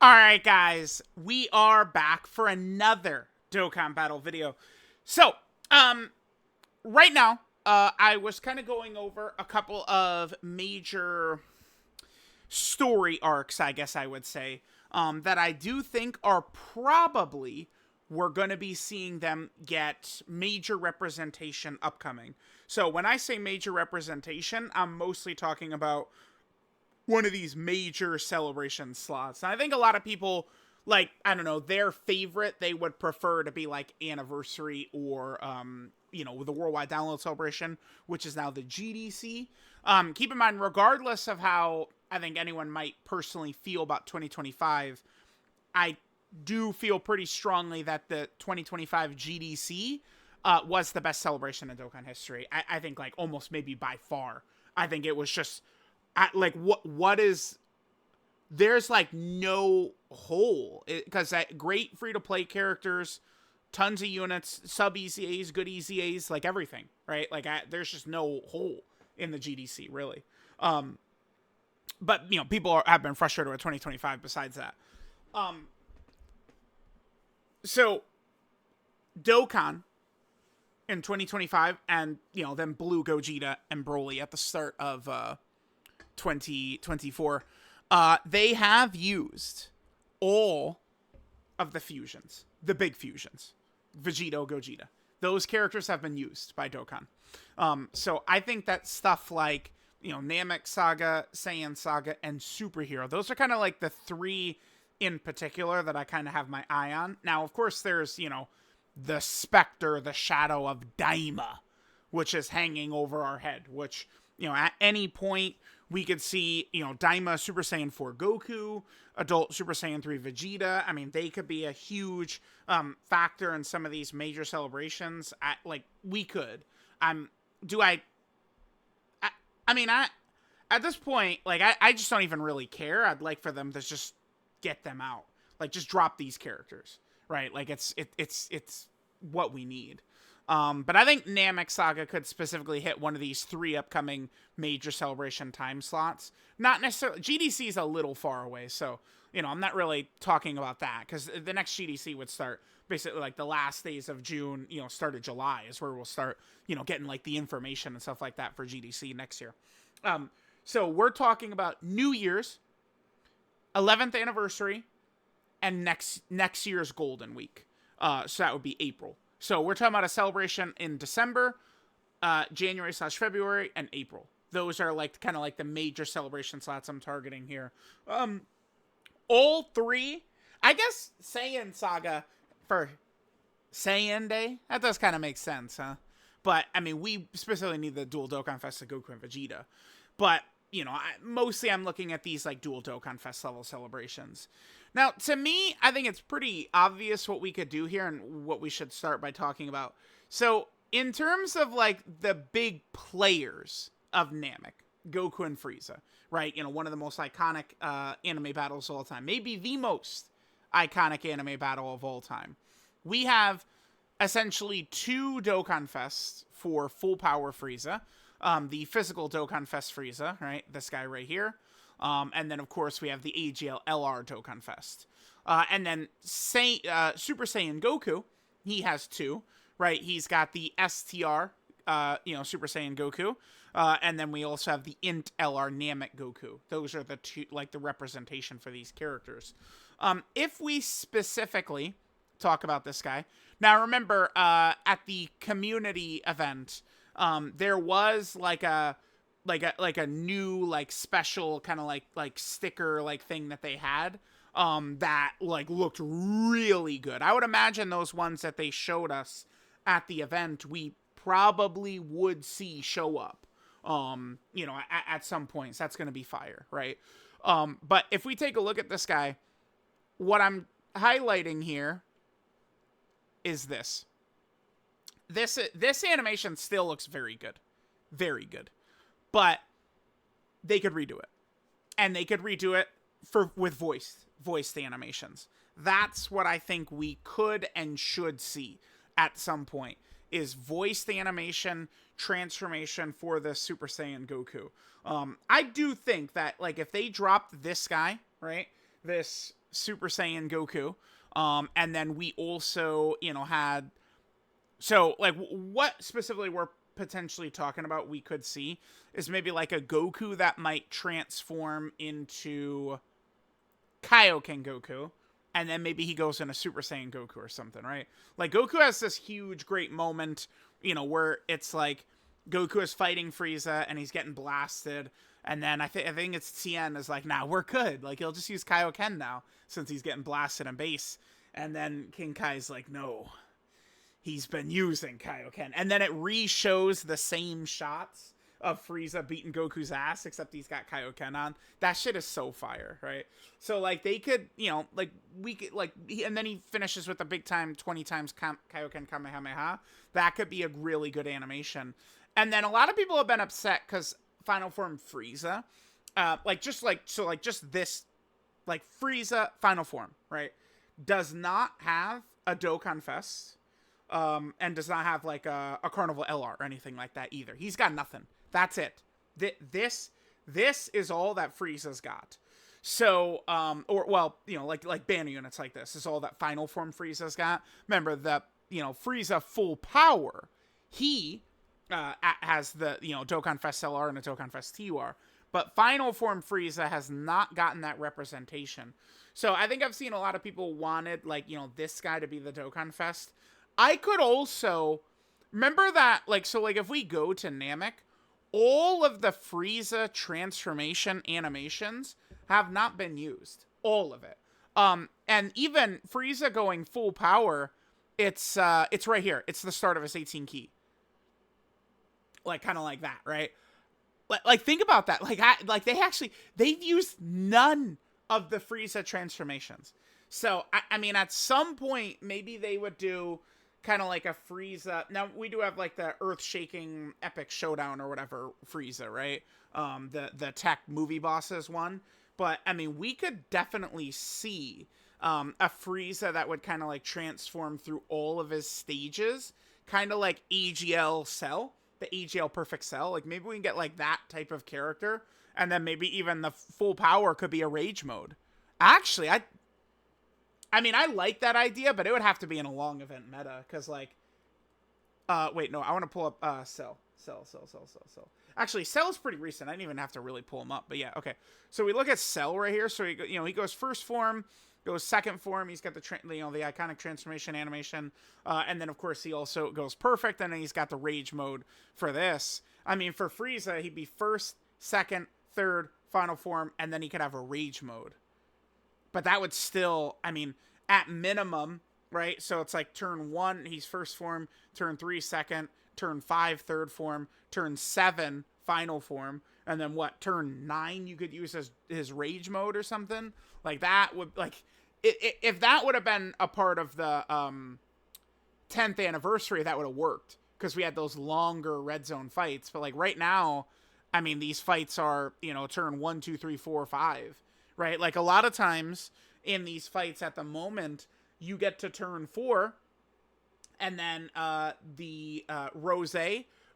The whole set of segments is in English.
Alright guys, we are back for another Dokkan Battle video. So, right now, I was kind of going over a couple of major story arcs, I guess I would say, that I do think are probably, we're going to be seeing them get major representation upcoming. So when I say major representation, I'm mostly talking about one of these major celebration slots. And I think a lot of people, like, I don't know, their favorite, they would prefer to be like Anniversary or, the Worldwide Download Celebration, which is now the GDC. Keep in mind, regardless of how I think anyone might personally feel about 2025, I do feel pretty strongly that the 2025 GDC was the best celebration in Dokkan history. I think, like, almost maybe by far. I think it was just what is, there's like no hole, because great free to play characters, tons of units, sub EZAs, good EZAs, like everything, right? Like there's just no hole in the GDC really. But people have been frustrated with 2025 besides that. So Dokkan in 2025, and then Blue Gogeta and Broly at the start of 2024, they have used all of the fusions, the big fusions, Vegito, Gogeta. Those characters have been used by Dokkan. So I think that stuff like, Namek Saga, Saiyan Saga, and Superhero, those are kind of like the three in particular that I kind of have my eye on. Now, of course, there's, the specter, the shadow of Daima, which is hanging over our head, which, at any point we could see, Daima Super Saiyan 4 Goku, Adult Super Saiyan 3 Vegeta. I mean, they could be a huge factor in some of these major celebrations. We could. At this point, I just don't even really care. I'd like for them to just get them out. Like, just drop these characters, right? Like, it's what we need. But I think Namek Saga could specifically hit one of these three upcoming major celebration time slots. Not necessarily, GDC is a little far away, so, I'm not really talking about that, because the next GDC would start basically like the last days of June, start of July is where we'll start, getting like the information and stuff like that for GDC next year. So we're talking about New Year's, 11th anniversary, and next year's Golden Week. So that would be April. So we're talking about a celebration in December, January/February, and April. Those are kind of like the major celebration slots I'm targeting here. All three, I guess Saiyan Saga for Saiyan Day, that does kind of make sense, huh? But, I mean, we specifically need the dual Dokkan Fest of Goku and Vegeta. But, mostly I'm looking at these, like, dual Dokkan Fest level celebrations. Now, to me, I think it's pretty obvious what we could do here and what we should start by talking about. So, in terms of, like, the big players of Namek, Goku and Frieza, right? One of the most iconic anime battles of all time. Maybe the most iconic anime battle of all time. We have essentially two Dokkan Fests for full power Frieza. The physical Dokkan Fest Frieza, right? This guy right here. And then, of course, we have the AGL LR Dokkan Fest. And then Super Saiyan Goku, he has two, right? He's got the STR, Super Saiyan Goku. And then we also have the Int LR Namek Goku. Those are the two, like, the representation for these characters. If we specifically talk about this guy, now remember, at the community event, there was like a new, like, special kind of like sticker like thing that they had that like looked really good. I would imagine those ones that they showed us at the event we probably would see show up at some points. That's going to be fire, right? But if we take a look at this guy, what I'm highlighting here is this animation still looks very good. Very good. But they could redo it. And they could redo it with voiced animations. That's what I think we could and should see at some point, is voiced animation transformation for the Super Saiyan Goku. I do think that, like, if they dropped this guy, right, this Super Saiyan Goku. And then we also, had, so like what specifically we're potentially talking about we could see is maybe like a Goku that might transform into Kaioken Goku, and then maybe he goes in a Super Saiyan Goku or something, right? Like Goku has this huge, great moment, where it's like Goku is fighting Frieza and he's getting blasted, and then I think it's Tien is like, nah, we're good. Like he'll just use Kaioken now since he's getting blasted in base, and then King Kai's like, no, he's been using Kaioken, and then it re-shows the same shots of Frieza beating Goku's ass, except he's got Kaioken on. That shit is so fire, right? So, like, they could, like, we could, like, and then he finishes with a big time 20 times Kaioken Kamehameha. That could be a really good animation. And then a lot of people have been upset because Final Form Frieza, just this, like, Frieza Final Form, right, does not have a Dokkan Fest, and does not have, like, a Carnival LR or anything like that either. He's got nothing. That's it. This is all that Frieza's got. So, like banner units like this is all that Final Form Frieza's got. Remember that, Frieza full power, he has the, Dokkan Fest LR and the Dokkan Fest TUR. But Final Form Frieza has not gotten that representation. So I think I've seen a lot of people wanted, like, this guy to be the Dokkan Fest. I could also, remember that, like, so, like, if we go to Namek, all of the Frieza transformation animations have not been used. All of it. And even Frieza going full power, it's right here. It's the start of his 18 key. Like, kind of like that, right? Like, think about that. Like, they've used none of the Frieza transformations. So, I mean, at some point, maybe they would do kind of like a Frieza. Now, we do have, like, the earth-shaking epic showdown or whatever Frieza, right? The tech movie bosses one. But, I mean, we could definitely see a Frieza that would kind of, like, transform through all of his stages. Kind of like AGL Cell. The AGL Perfect Cell. Like, maybe we can get, like, that type of character. And then maybe even the full power could be a rage mode. Actually, I mean, I like that idea, but it would have to be in a long event meta, because, like, wait, no, I want to pull up, Cell. Actually, Cell's pretty recent. I didn't even have to really pull him up, but yeah, okay. So we look at Cell right here. So, he goes first form, goes second form. He's got the iconic transformation animation, and then, of course, he also goes perfect, and then he's got the rage mode for this. I mean, for Frieza, he'd be first, second, third, final form, and then he could have a rage mode. But that would still, I mean, at minimum, right? So it's like turn 1, he's first form, turn 3, second, turn 5, third form, turn 7, final form, and then what, turn 9 you could use as his rage mode or something? Like, that would, like, if that would have been a part of the 10th anniversary, that would have worked, because we had those longer red zone fights. But, like, right now, I mean, these fights are, turn 1, 2, 3, 4, 5. Right? Like, a lot of times in these fights at the moment, you get to turn 4, and then the Rose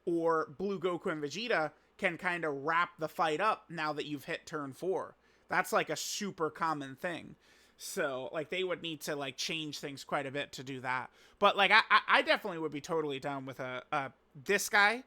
or Blue Goku and Vegeta can kind of wrap the fight up now that you've hit turn 4. That's, like, a super common thing. So, like, they would need to, like, change things quite a bit to do that. But, like, I definitely would be totally down with this guy,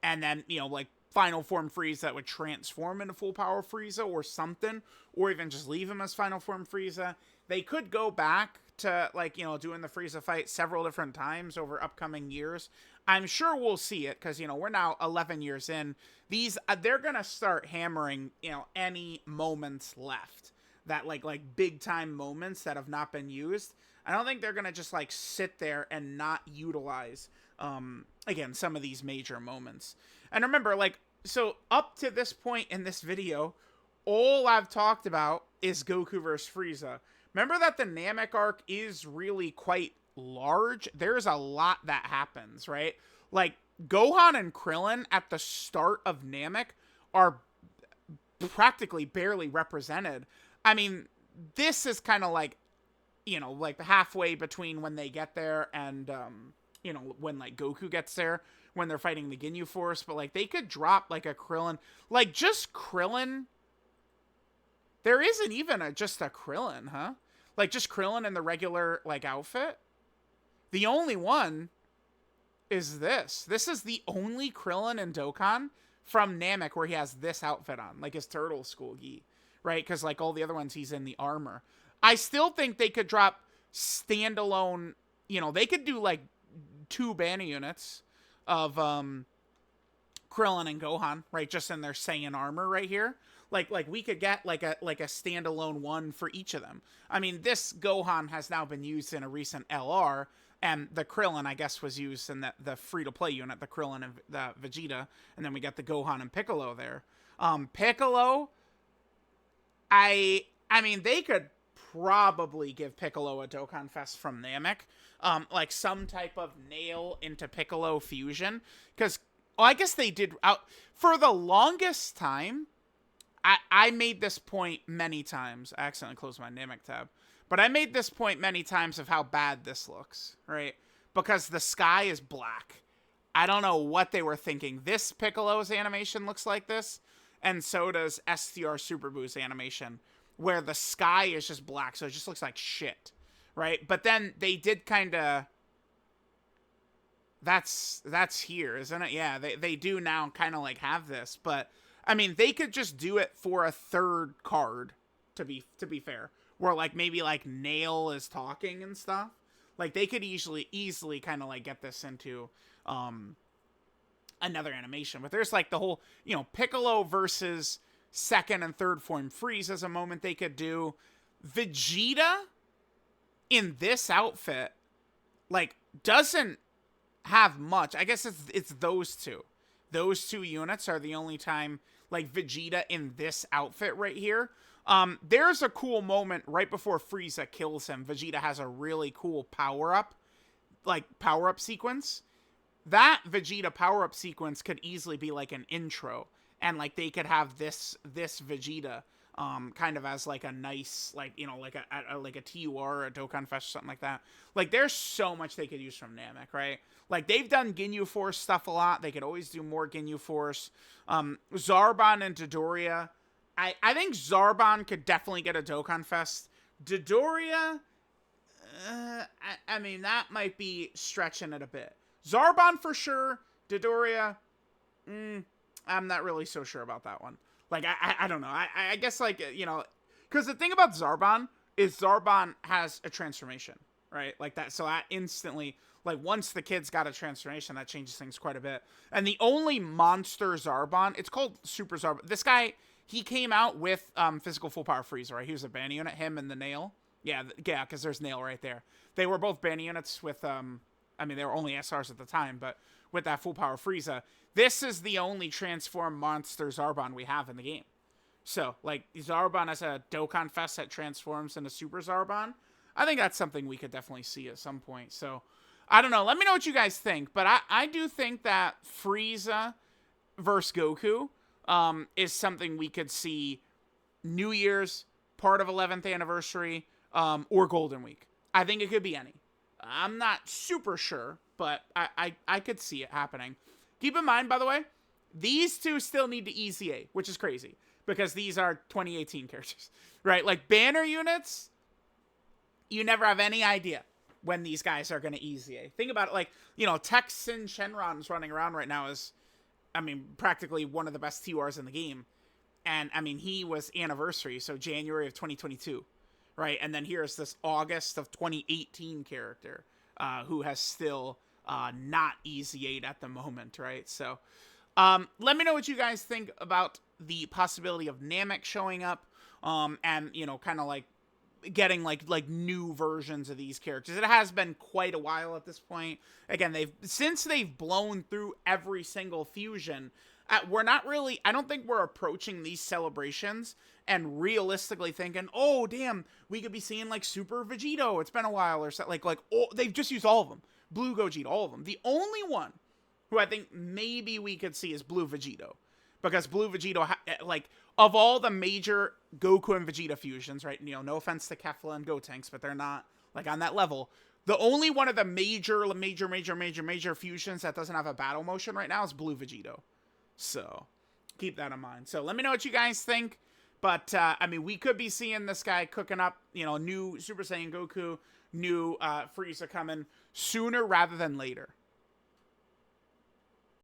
and then, like, Final Form Frieza that would transform into full power Frieza or something, or even just leave him as Final Form Frieza. They could go back to, like, doing the Frieza fight several different times over upcoming years. I'm sure we'll see it, because, we're now 11 years in. These, they're gonna start hammering, any moments left. That, like big time moments that have not been used. I don't think they're gonna just, like, sit there and not utilize, again, some of these major moments. And remember, like, so up to this point in this video, all I've talked about is Goku versus Frieza. Remember that the Namek arc is really quite large. There's a lot that happens, right? Like, Gohan and Krillin at the start of Namek are practically barely represented. I mean, this is kind of like, like halfway between when they get there and, when, like, Goku gets there, when they're fighting the Ginyu Force. But, like, they could drop, like, a Krillin, like, just Krillin. There isn't even just a Krillin, huh? Like, just Krillin in the regular, like, outfit? The only one is this. This is the only Krillin and Dokkan from Namek where he has this outfit on, like his turtle school gi, right? Because, like, all the other ones, he's in the armor. I still think they could drop standalone, you know, they could do, like, 2 banner units of Krillin and Gohan, right? Just in their Saiyan armor right here. Like we could get like a standalone one for each of them. I mean, this Gohan has now been used in a recent LR, and the Krillin, I guess, was used in the free-to-play unit, the Krillin and the Vegeta, and then we got the Gohan and Piccolo there. Piccolo, I mean, they could probably give Piccolo a Dokkan Fest from Namek. Like some type of nail into Piccolo fusion. Because, I guess they did, for the longest time, I made this point many times. I accidentally closed my Namek tab. But I made this point many times of how bad this looks, right? Because the sky is black. I don't know what they were thinking. This Piccolo's animation looks like this, and so does STR Super Boo's animation, where the sky is just black, so it just looks like shit, right? But then they did kind of... That's here, isn't it? Yeah, they do now kind of like have this, but... I mean, they could just do it for a third card, to be fair. Where, like, maybe, like, Nail is talking and stuff. Like, they could easily kind of, like, get this into another animation. But there's, like, the whole, you know, Piccolo versus second and third form Frieza is a moment they could do. Vegeta, in this outfit, like, doesn't have much. I guess it's those two. Those 2 units are the only time, like, Vegeta in this outfit right here. There's a cool moment right before Frieza kills him. Vegeta has a really cool power-up sequence. That Vegeta power-up sequence could easily be, like, an intro. And, like, they could have this Vegeta, kind of as, like, a nice, like, you know, like a TUR or a Dokkan Fest or something like that. Like, there's so much they could use from Namek, right? Like, they've done Ginyu Force stuff a lot. They could always do more Ginyu Force. Zarbon and Dodoria. I think Zarbon could definitely get a Dokkan Fest. Dodoria, I mean, that might be stretching it a bit. Zarbon for sure. Dodoria, I'm not really so sure about that one. Like, I don't know. I guess, like, you know, because the thing about Zarbon is Zarbon has a transformation, right? Like that. So I instantly, like, once the kid's got a transformation, that changes things quite a bit. And the only monster Zarbon, it's called Super Zarbon. This guy, he came out with physical full power Frieza, right? He was a banner unit, him and the Nail. Yeah, because there's Nail right there. They were both banner units with, I mean, they were only SRs at the time, but with that full power Frieza. This is the only transformed monster Zarbon we have in the game. So, like, Zarbon as a Dokkan Fest that transforms into Super Zarbon, I think that's something we could definitely see at some point. So, I don't know. Let me know what you guys think. But I do think that Frieza versus Goku is something we could see New Year's, part of 11th anniversary, or Golden Week. I think it could be any. I'm not super sure, but I could see it happening. Keep in mind, by the way, these 2 still need to EZA, which is crazy, because these are 2018 characters, right? Like, banner units, you never have any idea when these guys are going to EZA. Think about it, like, you know, Texan Shenron's running around right now is, I mean, practically one of the best TURs in the game. And, I mean, he was anniversary, so January of 2022, right? And then here's this August of 2018 character who has still not EZA'd at the moment, right? So, let me know what you guys think about the possibility of Namek showing up, and, you know, kind of like getting like new versions of these characters. It has been quite a while at this point. Again, since they've blown through every single fusion, we're not really, I don't think we're approaching these celebrations and realistically thinking, oh damn, we could be seeing like Super Vegito. It's been a while or something. Like, oh, they've just used all of them. Blue Gogeta, all of them. The only one who I think maybe we could see is Blue Vegito. Because Blue Vegito, like, of all the major Goku and Vegeta fusions, right? You know, no offense to Kefla and Gotenks, but they're not, like, on that level. The only one of the major fusions that doesn't have a battle motion right now is Blue Vegito. So, keep that in mind. So, let me know what you guys think. But I mean, we could be seeing this guy cooking up, you know, new Super Saiyan Goku, new Frieza coming sooner rather than later.